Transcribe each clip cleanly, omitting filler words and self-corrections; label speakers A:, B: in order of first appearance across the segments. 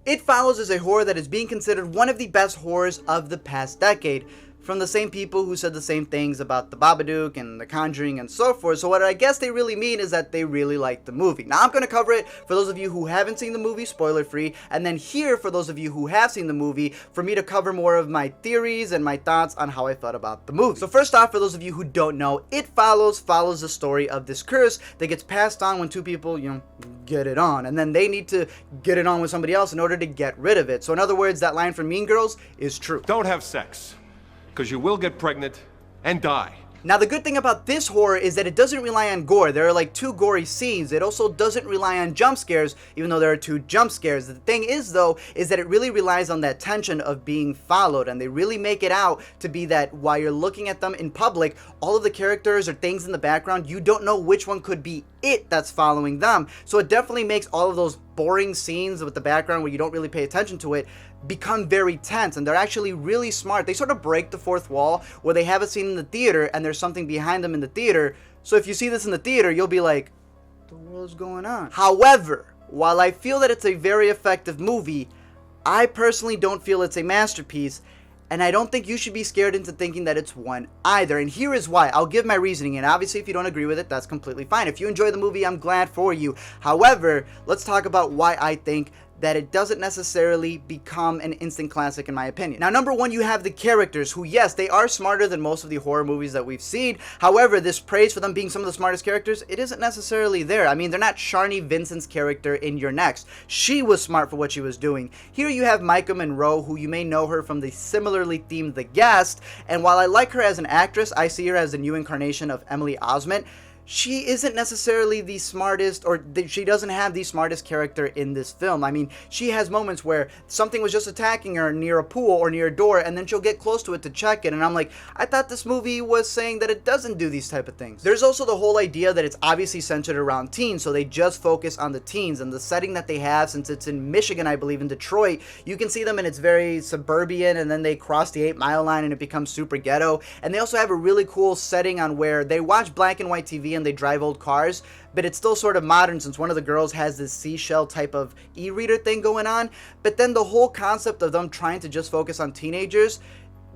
A: It Follows is a horror that is being considered one of the best horrors of the past decade, from the same people who said the same things about The Babadook and The Conjuring and so forth. So what I guess they really mean is that they really like the movie. Now I'm going to cover it for those of you who haven't seen the movie, spoiler free, and then here for those of you who have seen the movie, for me to cover more of my theories and my thoughts on how I felt about the movie. So first off, for those of you who don't know, It follows the story of this curse that gets passed on when two people, get it on, and then they need to get it on with somebody else in order to get rid of it. So in other words, that line from Mean Girls is true.
B: Don't have sex, because you will get pregnant and die.
A: Now the good thing about this horror is that it doesn't rely on gore. There are like 2 gory scenes. It also doesn't rely on jump scares, even though there are 2 jump scares. The thing is though, is that it really relies on that tension of being followed, and they really make it out to be that while you're looking at them in public, all of the characters or things in the background, you don't know which one could be it that's following them. So it definitely makes all of those boring scenes with the background where you don't really pay attention to it become very tense, and they're actually really smart. They sort of break the fourth wall where they have a scene in the theater and there's something behind them in the theater. So if you see this in the theater, you'll be like, what the world's going on? However, while I feel that it's a very effective movie, I personally don't feel it's a masterpiece, and I don't think you should be scared into thinking that it's one either. And here is why. I'll give my reasoning, and obviously if you don't agree with it, that's completely fine. If you enjoy the movie, I'm glad for you. However, let's talk about why I think that it doesn't necessarily become an instant classic in my opinion. Now, number one, you have the characters who, yes, they are smarter than most of the horror movies that we've seen. However, this praise for them being some of the smartest characters, it isn't necessarily there. I mean, they're not Sharni Vincent's character in You're Next. She was smart for what she was doing. Here you have Micah Monroe, who you may know her from the similarly themed The Guest, and while I like her as an actress, I see her as a new incarnation of Emily Osment. She isn't necessarily the smartest, or she doesn't have the smartest character in this film. I mean, she has moments where something was just attacking her near a pool or near a door, and then she'll get close to it to check it, and I'm like, I thought this movie was saying that it doesn't do these type of things. There's also the whole idea that it's obviously centered around teens, so they just focus on the teens, and the setting that they have, since it's in Michigan, I believe, in Detroit, you can see them and it's very suburban, and then they cross the 8 Mile line and it becomes super ghetto. And they also have a really cool setting on where they watch black and white TV and they drive old cars, but it's still sort of modern since one of the girls has this seashell type of e-reader thing going on. But then the whole concept of them trying to just focus on teenagers,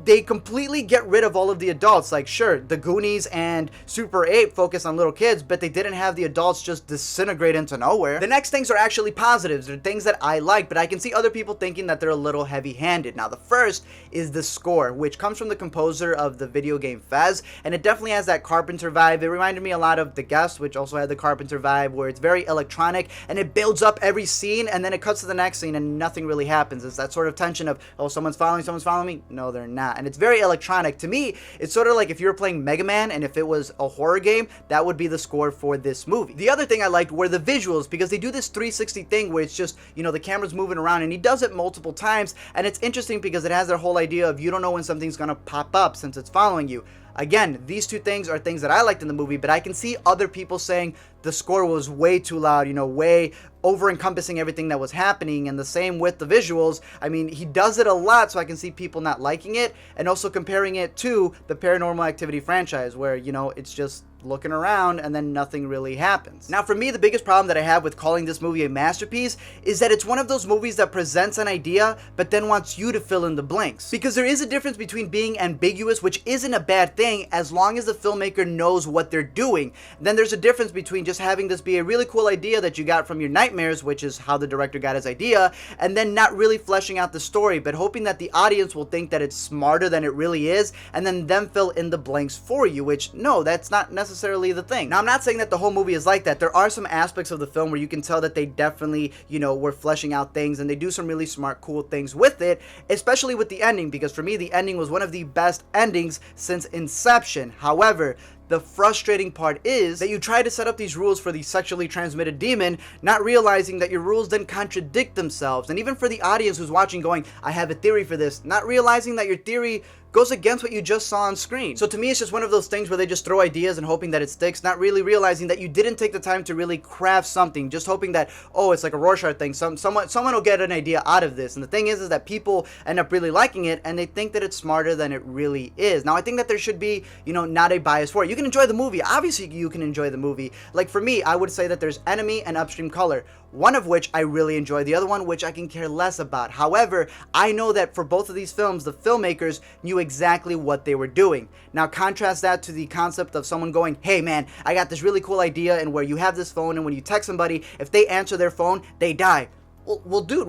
A: they completely get rid of all of the adults. Like, sure, the Goonies and Super 8 focus on little kids, but they didn't have the adults just disintegrate into nowhere. The next things are actually positives. They're things that I like, but I can see other people thinking that they're a little heavy-handed. Now, the first is the score, which comes from the composer of the video game Fez, and it definitely has that Carpenter vibe. It reminded me a lot of The Guest, which also had the Carpenter vibe, where it's very electronic, and it builds up every scene, and then it cuts to the next scene, and nothing really happens. It's that sort of tension of, oh, someone's following me? No, they're not. And it's very electronic. To me, it's sort of like if you were playing Mega Man and if it was a horror game, that would be the score for this movie. The other thing I liked were the visuals, because they do this 360 thing where it's just, the camera's moving around, and he does it multiple times, and it's interesting because it has that whole idea of you don't know when something's gonna pop up since it's following you. Again, these 2 things are things that I liked in the movie, but I can see other people saying the score was way too loud, way over-encompassing everything that was happening, and the same with the visuals. I mean, he does it a lot, so I can see people not liking it, and also comparing it to the Paranormal Activity franchise, where, it's just looking around and then nothing really happens. Now, for me, the biggest problem that I have with calling this movie a masterpiece is that it's one of those movies that presents an idea but then wants you to fill in the blanks. Because there is a difference between being ambiguous, which isn't a bad thing as long as the filmmaker knows what they're doing. Then there's a difference between just having this be a really cool idea that you got from your nightmares, which is how the director got his idea, and then not really fleshing out the story, but hoping that the audience will think that it's smarter than it really is, and then them fill in the blanks for you, which, no, that's not necessarily the thing. Now, I'm not saying that the whole movie is like that. There are some aspects of the film where you can tell that they definitely, were fleshing out things, and they do some really smart, cool things with it, especially with the ending, because for me, the ending was one of the best endings since Inception. However, the frustrating part is that you try to set up these rules for the sexually transmitted demon, not realizing that your rules then contradict themselves. And even for the audience who's watching going, I have a theory for this, not realizing that your theory goes against what you just saw on screen. So to me, it's just one of those things where they just throw ideas and hoping that it sticks, not really realizing that you didn't take the time to really craft something, just hoping that, oh, it's like a Rorschach thing, someone will get an idea out of this. And the thing is that people end up really liking it, and they think that it's smarter than it really is. Now, I think that there should be, not a bias for it. You can enjoy the movie. Obviously, you can enjoy the movie. Like for me, I would say that there's Enemy and Upstream Color, one of which I really enjoy, the other one which I can care less about. However, I know that for both of these films, the filmmakers knew exactly what they were doing. Now contrast that to the concept of someone going, hey man, I got this really cool idea, and where you have this phone, and when you text somebody, if they answer their phone, they die. Well, dude,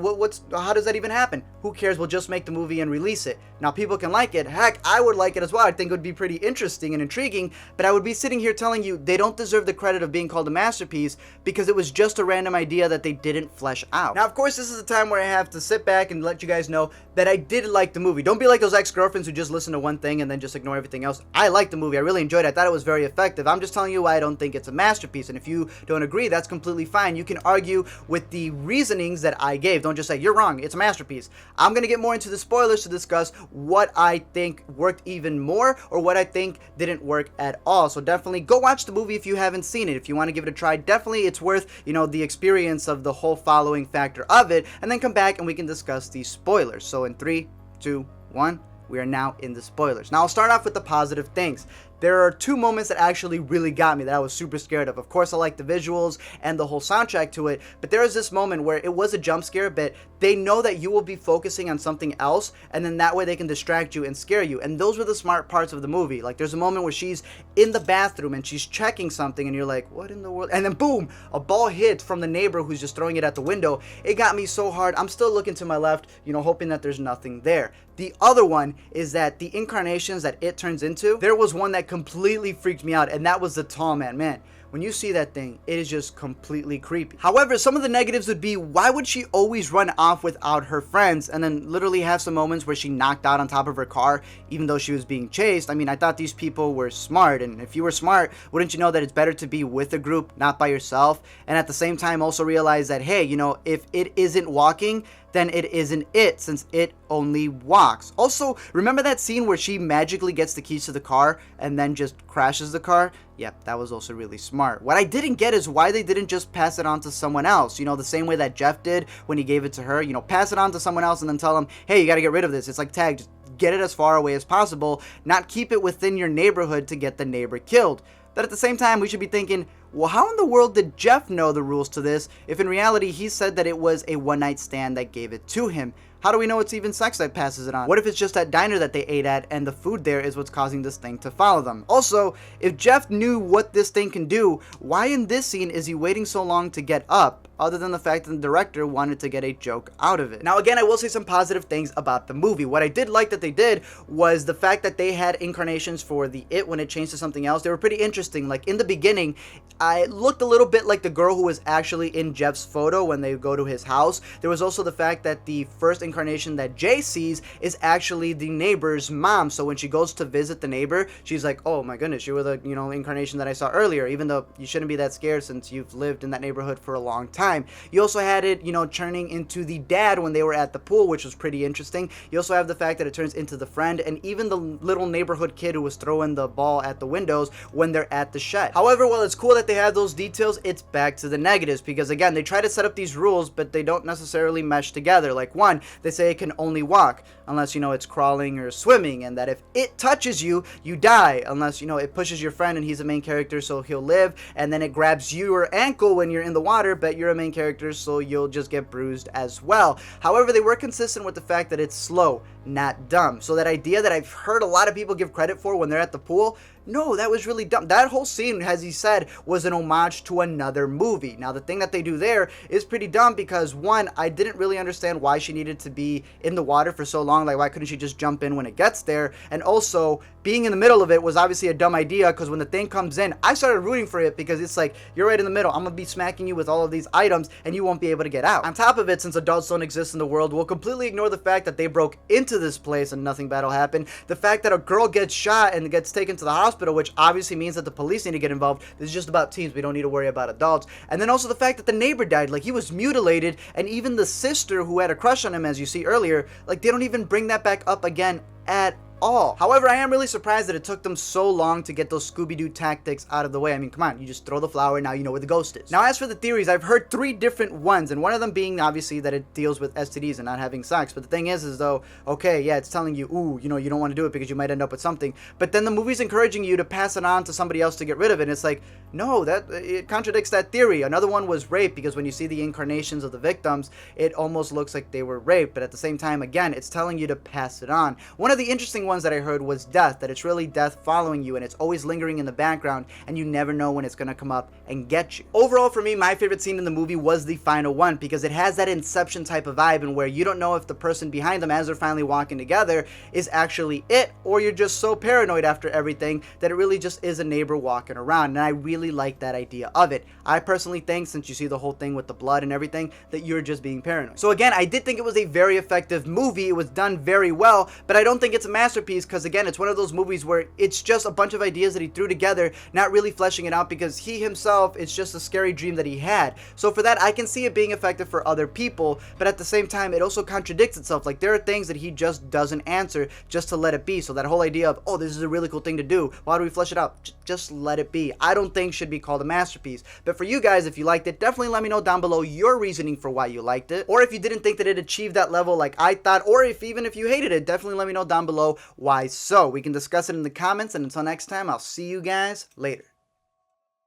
A: how does that even happen? Who cares? We'll just make the movie and release it. Now, people can like it. Heck, I would like it as well. I think it would be pretty interesting and intriguing, but I would be sitting here telling you they don't deserve the credit of being called a masterpiece because it was just a random idea that they didn't flesh out. Now, of course, this is the time where I have to sit back and let you guys know that I did like the movie. Don't be like those ex-girlfriends who just listen to one thing and then just ignore everything else. I liked the movie. I really enjoyed it. I thought it was very effective. I'm just telling you why I don't think it's a masterpiece, and if you don't agree, that's completely fine. You can argue with the reasonings that I gave. Don't just say, you're wrong, it's a masterpiece. I'm going to get more into the spoilers to discuss what I think worked even more or what I think didn't work at all. So definitely go watch the movie if you haven't seen it. If you want to give it a try, definitely it's worth, the experience of the whole following factor of it, and then come back and we can discuss these spoilers. So in 3, 2, 1, we are now in the spoilers. Now I'll start off with the positive things. There are 2 moments that actually really got me that I was super scared of. Of course, I like the visuals and the whole soundtrack to it, but there was this moment where it was a jump scare, but they know that you will be focusing on something else, and then that way they can distract you and scare you. And those were the smart parts of the movie. Like there's a moment where she's in the bathroom and she's checking something, and you're like, what in the world? And then boom, a ball hits from the neighbor who's just throwing it at the window. It got me so hard. I'm still looking to my left, hoping that there's nothing there. The other one is that the incarnations that it turns into, there was one that completely freaked me out, and that was the tall man. Man, when you see that thing, it is just completely creepy. However, some of the negatives would be, why would she always run off without her friends and then literally have some moments where she knocked out on top of her car even though she was being chased? I mean, I thought these people were smart, and if you were smart, wouldn't you know that it's better to be with a group, not by yourself? And at the same time also realize that, hey, if it isn't walking, then it isn't it, since it only walks. Also, remember that scene where she magically gets the keys to the car and then just crashes the car? Yep, that was also really smart. What I didn't get is why they didn't just pass it on to someone else, the same way that Jeff did when he gave it to her, pass it on to someone else and then tell them, hey, you gotta get rid of this. It's like tag, just get it as far away as possible, not keep it within your neighborhood to get the neighbor killed. But at the same time, we should be thinking, well, how in the world did Jeff know the rules to this if in reality he said that it was a one-night stand that gave it to him? How do we know it's even sex that passes it on? What if it's just that diner that they ate at and the food there is what's causing this thing to follow them? Also, if Jeff knew what this thing can do, why in this scene is he waiting so long to get up, other than the fact that the director wanted to get a joke out of it? Now again, I will say some positive things about the movie. What I did like that they did was the fact that they had incarnations for the it when it changed to something else. They were pretty interesting. Like in the beginning, I looked a little bit like the girl who was actually in Jeff's photo when they go to his house. There was also the fact that the first incarnation that Jay sees is actually the neighbor's mom. So when she goes to visit the neighbor, she's like, oh my goodness, you were the incarnation that I saw earlier, even though you shouldn't be that scared since you've lived in that neighborhood for a long time. You also had it, turning into the dad when they were at the pool, which was pretty interesting. You also have the fact that it turns into the friend and even the little neighborhood kid who was throwing the ball at the windows when they're at the shed. However, while it's cool that they have those details, it's back to the negatives because again, they try to set up these rules, but they don't necessarily mesh together. Like one, they say it can only walk unless it's crawling or swimming, and that if it touches you, you die unless it pushes your friend and he's a main character, so he'll live, and then it grabs your ankle when you're in the water, but you're a main character, so you'll just get bruised as well. However, they were consistent with the fact that it's slow, not dumb. So that idea that I've heard a lot of people give credit for when they're at the pool, no, that was really dumb. That whole scene, as he said, was an homage to another movie. Now, the thing that they do there is pretty dumb because, one, I didn't really understand why she needed to be in the water for so long. Like, why couldn't she just jump in when it gets there? And also, being in the middle of it was obviously a dumb idea because when the thing comes in, I started rooting for it because it's like, you're right in the middle. I'm going to be smacking you with all of these items and you won't be able to get out. On top of it, since adults don't exist in the world, we'll completely ignore the fact that they broke into this place and nothing bad will happen. The fact that a girl gets shot and gets taken to the hospital, which obviously means that the police need to get involved. This is just about teens. We don't need to worry about adults. And then also the fact that the neighbor died. Like, he was mutilated, and even the sister who had a crush on him, as you see earlier, like, they don't even bring that back up again at all. However, I am really surprised that it took them so long to get those Scooby-Doo tactics out of the way. I mean, come on, you just throw the flower, now you know where the ghost is. Now, as for the theories, I've heard 3 different ones, and one of them being obviously that it deals with STDs and not having sex. But the thing is though, okay, yeah, it's telling you, ooh, you know, you don't want to do it because you might end up with something. But then the movie's encouraging you to pass it on to somebody else to get rid of it. And it's like, no, it contradicts that theory. Another one was rape, because when you see the incarnations of the victims, it almost looks like they were raped. But at the same time, again, it's telling you to pass it on. One of the interesting ones that I heard was death, that it's really death following you and it's always lingering in the background and you never know when it's going to come up and get you. Overall, for me, my favorite scene in the movie was the final one, because it has that Inception type of vibe, and where you don't know if the person behind them as they're finally walking together is actually it, or you're just so paranoid after everything that it really just is a neighbor walking around. And I really like that idea of it. I personally think, since you see the whole thing with the blood and everything, that you're just being paranoid. So again, I did think it was a very effective movie. It was done very well, but I don't think it's a masterpiece, because again, it's one of those movies where it's just a bunch of ideas that he threw together, not really fleshing it out, because he himself, it's just a scary dream that he had. So for that, I can see it being effective for other people, but at the same time, it also contradicts itself. Like, there are things that he just doesn't answer just to let it be. So that whole idea of, oh, this is a really cool thing to do, why do we flesh it out? Just let it be. I don't think should be called a masterpiece. But for you guys, if you liked it, definitely let me know down below your reasoning for why you liked it, or if you didn't think that it achieved that level like I thought, or even if you hated it, definitely let me know down below why so. We can discuss it in the comments, and until next time, I'll see you guys later.